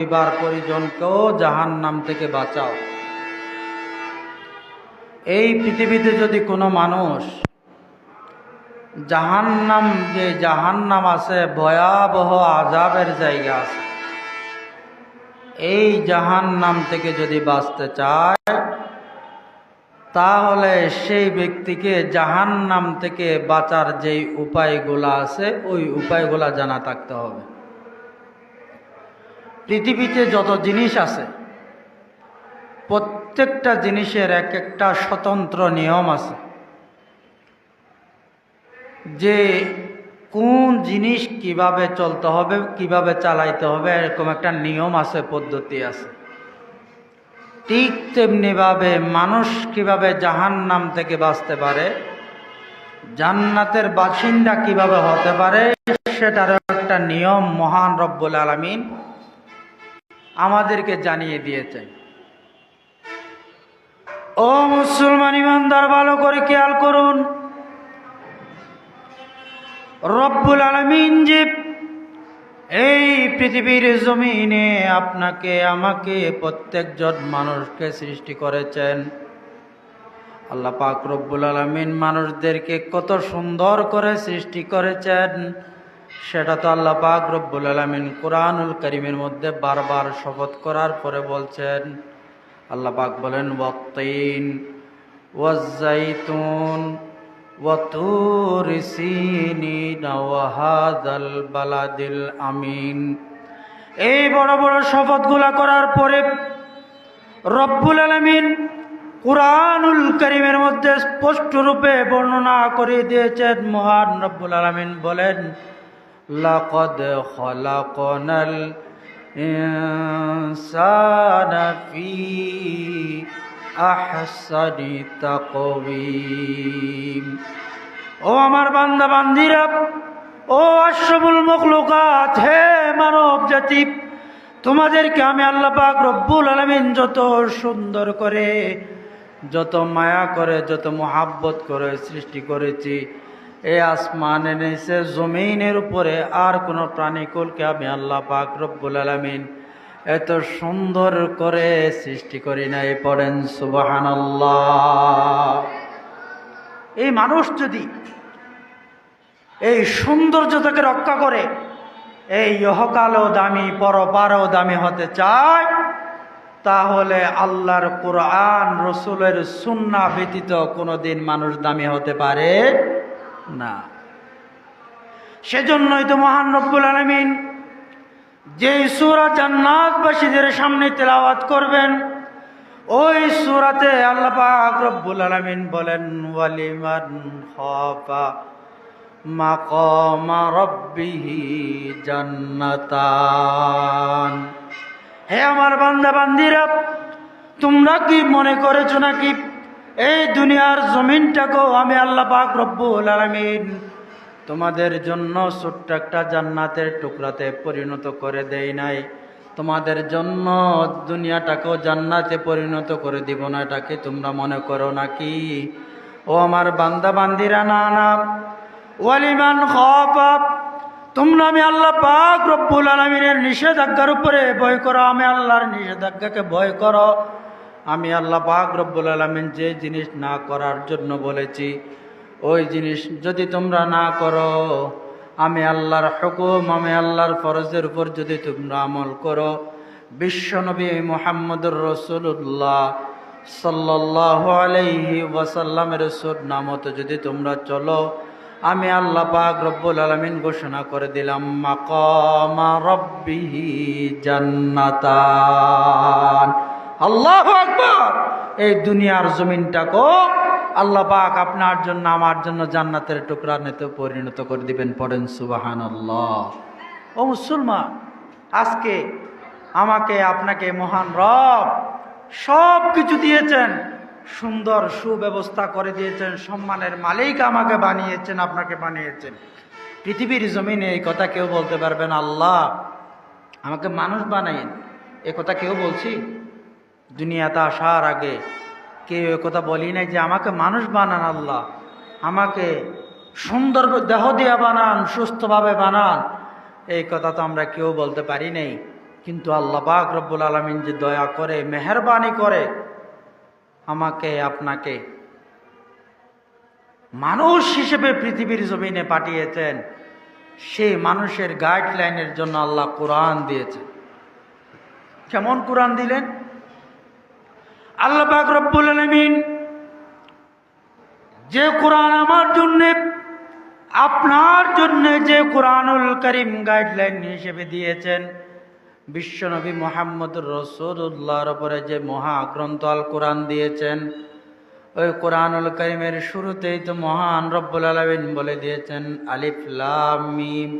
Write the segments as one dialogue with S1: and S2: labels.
S1: পরিবার পরিজনকেও জাহান্নাম থেকে বাঁচাও। এই পৃথিবীতে যদি কোনো মানুষ জাহান্নাম আছে, ভয়াবহ আযাবের জায়গা আছে, এই জাহান্নাম থেকে যদি বাঁচতে চায় তাহলে সেই ব্যক্তিকে জাহান্নাম থেকে বাঁচার যেই উপায়গুলো আছে ওই উপায়গুলো জানা থাকতে হবে। পৃথিবীতে যত জিনিস আছে প্রত্যেকটা জিনিসের এক একটা স্বতন্ত্র নিয়ম আছে, যে কোন জিনিস কিভাবে চলতে হবে, কিভাবে চালাইতে হবে, এরকম একটা নিয়ম আছে, পদ্ধতি আছে। ঠিক তেমনিভাবে মানুষ কিভাবে জাহান্নাম থেকে বাঁচতে পারে, জান্নাতের বাসিন্দা কিভাবে হতে পারে, সেটার একটা নিয়ম মহান রব্বুল আলামিন আমাদেরকে জানিয়ে দিয়েছেন। ও মুসলমান ইমানদার, ভালো করে খেয়াল করুন। রব্বুল আলামিন যে এই পৃথিবীর জমিনে আপনাকে আমাকে প্রত্যেকজন মানুষকে সৃষ্টি করেছেন, আল্লাহ পাক রব্বুল আলামিন মানুষদেরকে কত সুন্দর করে সৃষ্টি করেছেন সেটা তো আল্লাহ পাক রব্বুল আলামিন কুরআনুল কারীমের মধ্যে বারবার শপথ করার পরে বলছেন। আল্লাহ পাক বলেন, ওয়াত-তিন ওয়াজ-জাইতুন ওয়া তুরি সিনিন ওয়া হাযাল বালাদিল আমিন। এই বড় বড় শপথগুলা করার পরে রব্বুল আলামিন কুরআনুল কারীমের মধ্যে স্পষ্ট রূপে বর্ণনা করে দিয়েছেন। মহান রব্বুল আলামিন বলেন, লাকাদ খালাকনাল ইনসানা ফি আহসানি তাকওয়িম। ও আমার বান্দা বান্দিরা, ও আশরাফুল মাখলুকাত, হে মানব জাতি, তোমাদেরকে আমি আল্লাহ পাক রব্বুল আলামিন যত সুন্দর করে, যত মায়া করে, যত মোহাব্বত করে সৃষ্টি করেছি, এই আসমানের নিচে জমিনের উপরে আর কোনো প্রাণীকুলকে আমি আল্লাহ পাক রব্বুল আলামিন এত সুন্দর করে সৃষ্টি করি নাই। পড়েন সুবহানাল্লাহ। এই মানুষ যদি এই সৌন্দর্যতাকে রক্ষা করে এই ইহকালও দামি পরপারও দামি হতে চায়, তাহলে আল্লাহর কোরআন রসুলের সুন্নাহ ব্যতীত কোনোদিন মানুষ দামি হতে পারে না। সেজন্যই তো মহান রব্বুল আলামিন যে সূরা জান্নাতবাসীদের সামনে তেলাওয়াত করবেন, ওই সূরাতে আল্লাহ পাক রব্বুল আলামিন বলেন, ওয়ালিমান খাফা মাকামা রাব্বিহি জান্নাতান। হে আমার বান্দা বান্দিরা, তোমরা কি মনে করেছো নাকি এই দুনিয়ার জমিনটাকেও আমি আল্লাহ পাক রব্বুল আলামিন তোমাদের জন্য ছোট্ট একটা জান্নাতের টুকরাতে পরিণত করে দেই নাই? তোমাদের জন্য দুনিয়াটাকেও জান্নাতে পরিণত করে দিব না, এটাকে তোমরা মনে করো নাকি? ও আমার বান্দা বান্দিরা, না না, ওয়ালিমান খাফা, তোমরা আমি আল্লাহ পাক রব্বুল আলামিনের নিষেধাজ্ঞার উপরে ভয় করো, আমি আল্লাহর নিষেধাজ্ঞাকে ভয় করো। আমি আল্লাহ পাক রব্বুল আলামিন যে জিনিস না করার জন্য বলেছি ওই জিনিস যদি তোমরা না করো, আমি আল্লাহর হুকুম, আমি আল্লাহর ফরজের উপর যদি তোমরা আমল করো, বিশ্বনবী মুহাম্মদুর রাসূলুল্লাহ সাল্লাল্লাহু আলাইহি ওয়াসাল্লামের সুন্নাহ মতো যদি তোমরা চলো, আমি আল্লাহ পাক রব্বুল আলামিন ঘোষণা করে দিলাম, মাকামা রাব্বিহি জান্নাতান। আল্লাহু আকবার। এই দুনিয়ার জমিনটাকেও আল্লাহ পাক আপনার জন্য আমার জন্য জান্নাতের টুকরা নিতে পরিণত করে দিবেন। পড়েন সুবহানাল্লাহ। ও মুসলমান, আজকে আমাকে আপনাকে মহান রব সব কিছু দিয়েছেন, সুন্দর সুব্যবস্থা করে দিয়েছেন, সম্মানের মালিক আমাকে বানিয়েছেন, আপনাকে বানিয়েছেন। পৃথিবীর জমিনে এই কথা কেউ বলতে পারবেন আল্লাহ আমাকে মানুষ বানাইন? এ কথা কেউ বলছি? দুনিয়াতে আসার আগে কেউ এ কথা বলি নাই যে আমাকে মানুষ বানান আল্লাহ, আমাকে সুন্দর দেহ দিয়া বানান, সুস্থভাবে বানান। এই কথা তো আমরা কেউ বলতে পারি নাই। কিন্তু আল্লাহ পাক রব্বুল আলামিন যে দয়া করে, মেহেরবানি করে আমাকে আপনাকে মানুষ হিসেবে পৃথিবীর জমিনে পাঠিয়েছেন, সেই মানুষের গাইডলাইনের জন্য আল্লাহ কোরআন দিয়েছেন। কেমন কোরআন দিলেন? আল্লাহ পাক রব্বুল আলামিন যে কোরআন আমার জন্য, আপনার জন্য যে কোরআনুল কারীম গাইডলাইন হিসেবে দিয়েছেন, বিশ্বনবী মুহাম্মদুর রাসূলুল্লাহর উপরে যে মহাগ্রন্থ আল কোরআন দিয়েছেন, ওই কোরআনুল কারীমের শুরুতেই তো মহান রব্বুল আলামিন বলে দিয়েছেন আলিফ লাম মিম।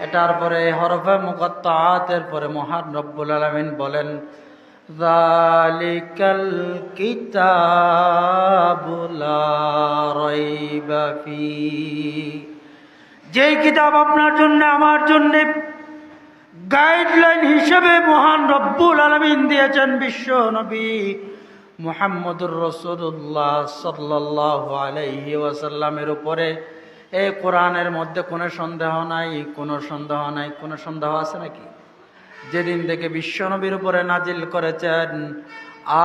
S1: এটার পরে হরফে মুকাত্তাআতের পরে মহান রব্বুল আলামিন বলেন যালিকাল কিতাবু লা রাইবা ফীহি। যেই কিতাব আপনার জন্য আমার জন্য গাইডলাইন হিসেবে মহান রব্বুল আলামিন দিয়েছেন বিশ্ব নবী মুহাম্মদুর রাসূলুল্লাহ সাল্লাল্লাহু আলাইহি ওয়াসাল্লামের উপরে, এই কোরআনের মধ্যে কোনো সন্দেহ নাই, কোনো সন্দেহ নাই। কোনো সন্দেহ আছে নাকি? যেদিন থেকে বিশ্ব নবীর উপরে নাজিল করেছেন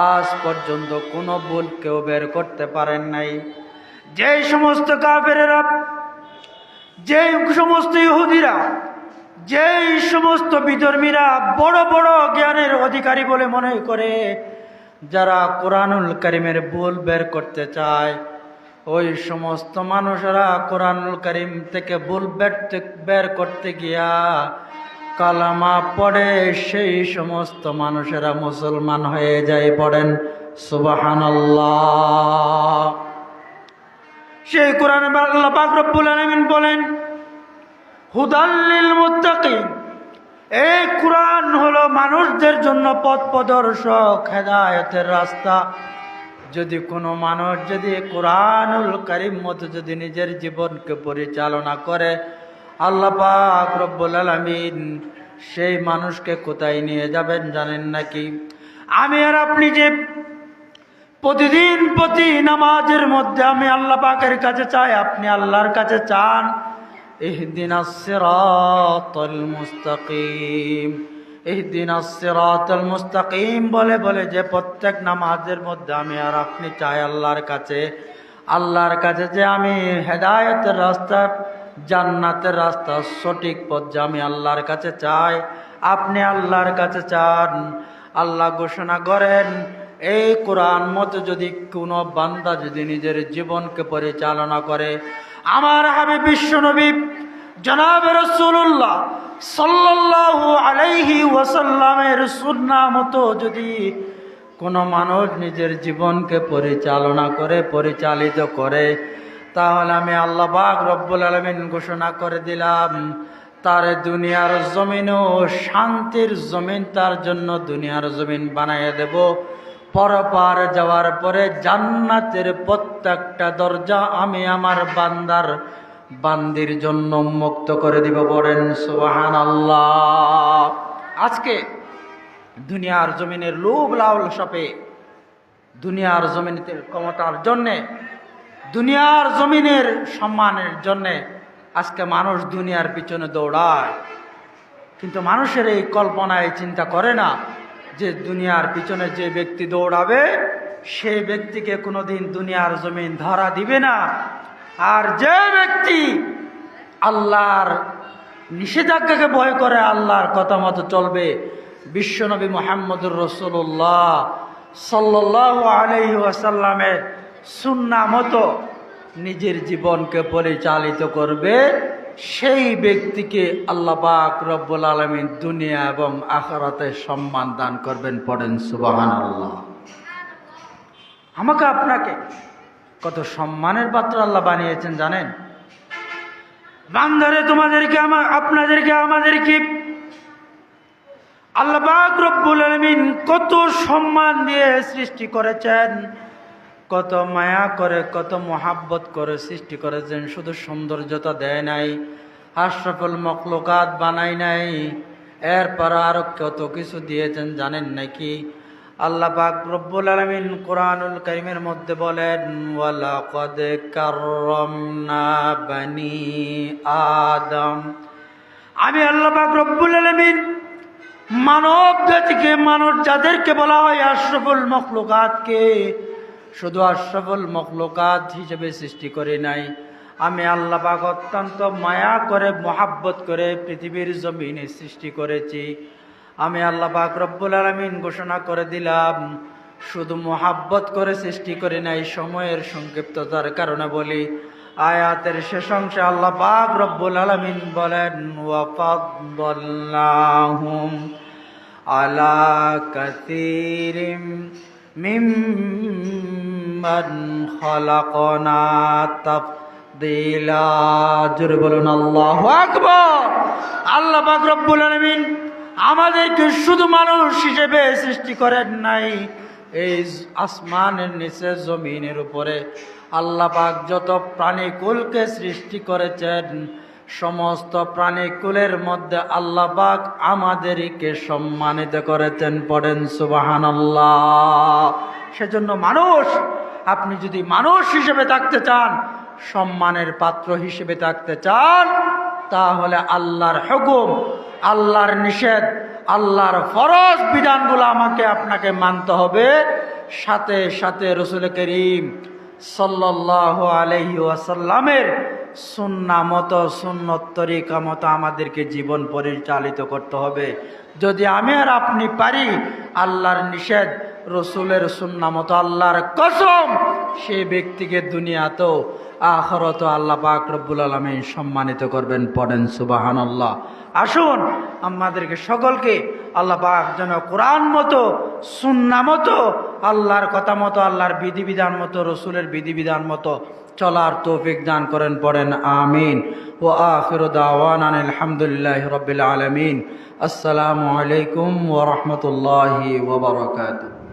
S1: আজ পর্যন্ত কোনো ভুল কেউ বের করতে পারেন নাই। যেই সমস্ত কাফেরেরা, যেই সমস্ত ইহুদিরা, যেই সমস্ত বিধর্মীরা বড় বড় জ্ঞানের অধিকারী বলে মনে করে, যারা কোরআনুল কারীমের ভুল বের করতে চায়, ওই সমস্ত মানুষেরা কোরআনুল কারীম থেকে ভুল বের করতে গিয়া কালামা পড়ে, সেই সমস্ত মানুষেরা মুসলমান হয়ে যায়। পড়েন সুবহানাল্লাহ। সেই কোরআনে আল্লাহ পাক রব্বুল আলামিন বলেন হুদাল লিল মুত্তাকিন। এই কোরআন হলো মানুষদের জন্য পথ প্রদর্শক, হেদায়েতের রাস্তা। যদি কোনো মানুষ যদি কোরআনুল কারীম মতো যদি নিজের জীবনকে পরিচালনা করে, আল্লাহ পাক রব্বুল আলামিন সেই মানুষকে কোথায় নিয়ে যাবেন জানেন নাকি? আমি আর আপনি যে প্রতিদিন প্রতি নামাজের মধ্যে আমি আল্লাহ পাকের কাছে চাই, আপনি আল্লাহর কাছে চান ইহদিনাস সিরাতাল মুস্তাকিম, ইহদিনাস সিরাতাল মুস্তাকিম বলে বলে যে প্রত্যেক নামাজের মধ্যে আমি আর আপনি চাই আল্লাহর কাছে, আল্লাহর কাছে যে আমি হেদায়েতের রাস্তা, জান্নাতের রাস্তা, সঠিক পথ যে আমি আল্লাহর কাছে চাই, আপনি আল্লাহর কাছে চান। আল্লাহ ঘোষণা করেন এই কোরআন মতো যদি কোনো বান্দা যদি নিজের জীবনকে পরিচালনা করে, আমার হাবিব বিশ্বনবী জনাব রাসূলুল্লাহ সাল্লাল্লাহু আলাইহি ওয়াসাল্লামের সুন্নাহ মতো যদি কোনো মানুষ নিজের জীবনকে পরিচালনা করে, পরিচালিত করে, তাহলে আমি আল্লাহ পাক রব্বুল আলামিন ঘোষণা করে দিলাম তার দুনিয়ার জমিনও শান্তির জমিন, তার জন্য দুনিয়ার জমিন বানাইয়া দেব। পরপার যাওয়ার পরে জান্নাতের প্রত্যেকটা দরজা আমি আমার বান্দির জন্য মুক্ত করে দিব। বলেন সুবহানাল্লাহ। আজকে দুনিয়ার জমিনের লোভ লালসাপে, দুনিয়ার জমিনের ক্ষমতার জন্যে, দুনিয়ার জমিনের সম্মানের জন্যে আজকে মানুষ দুনিয়ার পিছনে দৌড়ায়। কিন্তু মানুষের এই কল্পনায় চিন্তা করে না যে দুনিয়ার পিছনে যে ব্যক্তি দৌড়াবে সেই ব্যক্তিকে কোনোদিন দুনিয়ার জমিন ধরা দিবে না। আর যে ব্যক্তি আল্লাহর নিষেধাজ্ঞাকে ভয় করে, আল্লাহর কথা মতো চলবে, বিশ্বনবী মুহাম্মদুর রাসূলুল্লাহ সাল্লাল্লাহু আলাইহি ওয়াসাল্লামের সুন্নাহ মতো নিজের জীবনকে পরিচালিত করবে, সেই ব্যক্তিকে আল্লাহ পাক রব্বুল আলামিন দুনিয়া এবং আখিরাতে সম্মান দান করবেন। পড়েন সুবহানাল্লাহ। আমাকে আপনাকে কত সম্মানের পাত্র আল্লাহ বানিয়েছেন জানেন? বান্দারে তোমাদেরকে আপনাদেরকে আমাদেরকে আল্লাহ পাক রব্বুল আলামিন কত সম্মান দিয়ে সৃষ্টি করেছেন, কত মায়া করে, কত মোহাব্বত করে সৃষ্টি করেছেন। শুধু সৌন্দর্যতা দেয় নাই, আশরাফুল মখলুকাত বানাই নাই, এরপর আরো কত কিছু দিয়েছেন জানেন নাকি? আল্লাহ পাক রব্বুল আলামিন কোরআনুল কারীমের মধ্যে বলেন ওয়ালাকাদ কাররামনা বানি আদম। আমি আল্লাহ পাক রব্বুল আলামিন মানব জাতিকে, মানুষ যাদেরকে বলা হয় আশরাফুল মখলুকাতকে, শুধু আশরাফুল মখলুকাত হিসেবে সৃষ্টি করে নাই, আমি আল্লাহ পাক অত্যন্ত মায়া করে মোহাব্বত করে পৃথিবীর জমিনে সৃষ্টি করেছি। আমি আল্লাহ পাক রব্বুল আলামিন ঘোষণা করে দিলাম, শুধু মোহাব্বত করে সৃষ্টি করে নাই। সময়ের সংক্ষিপ্ততার কারণে বলি, আয়াতের শেষ অংশে আল্লাহ পাক রব্বুল আলামিন বলেন, ওয়া ফাদ্দালনাহুম আলা কাসীরিম মিম্মান খালাকনা তাফদীলা। জোরে বলুন আল্লাহু আকবার। আল্লাহ পাক রব্বুল আলামিন আমাদেরকে শুধু মানুষ হিসেবে সৃষ্টি করেন নাই, এই আসমানের নিচে জমিনের উপরে আল্লাহ পাক যত প্রাণীকুলকে সৃষ্টি করেছেন, সমস্ত প্রাণীকুলের মধ্যে আল্লাহ পাক আমাদেরকে সম্মানিত করেছেন। পড়েন সুবহানাল্লাহ। সেজন্য মানুষ, আপনি যদি মানুষ হিসেবে থাকতে চান, সম্মানের পাত্র হিসেবে থাকতে চান, তাহলে আল্লাহর হুকুম, আল্লাহর নিষেধ, আল্লাহর ফরজ বিধানগুলো আমাকে আপনাকে মানতে হবে। সাথে সাথে রাসূল করিম সাল্লাল্লাহু আলাইহি ওয়াসাল্লামের সুন্নাহ মতো, সুন্নত তরিকা মতো আমাদেরকে জীবন পরিচালিত করতে হবে। যদি আমি আর আপনি পারি আল্লাহর নিষেধ, রসুলের সুন্নাহ মতো, আল্লাহর কসম, সেই ব্যক্তিকে দুনিয়াতেও আখিরাতে আল্লাহ পাক রব্বুল আলামিন সম্মানিত করবেন। পড়েন সুবহানাল্লাহ। আসুন আমাদেরকে সকলকে আল্লাহ পাক যেন কোরআন মতো, সুন্নাহ মতো, আল্লাহর কথা মতো, আল্লাহর বিধিবিধান মতো, রসুলের বিধিবিধান মতো চলার তৌফিক দান করেন। পড়েন আমিন। ওয়া আখিরু দাওয়ানা আলহামদুলিল্লাহি রাব্বিল আলামিন। আসসালামু আলাইকুম ওয়া রাহমাতুল্লাহি ওয়া বারাকাতুহু।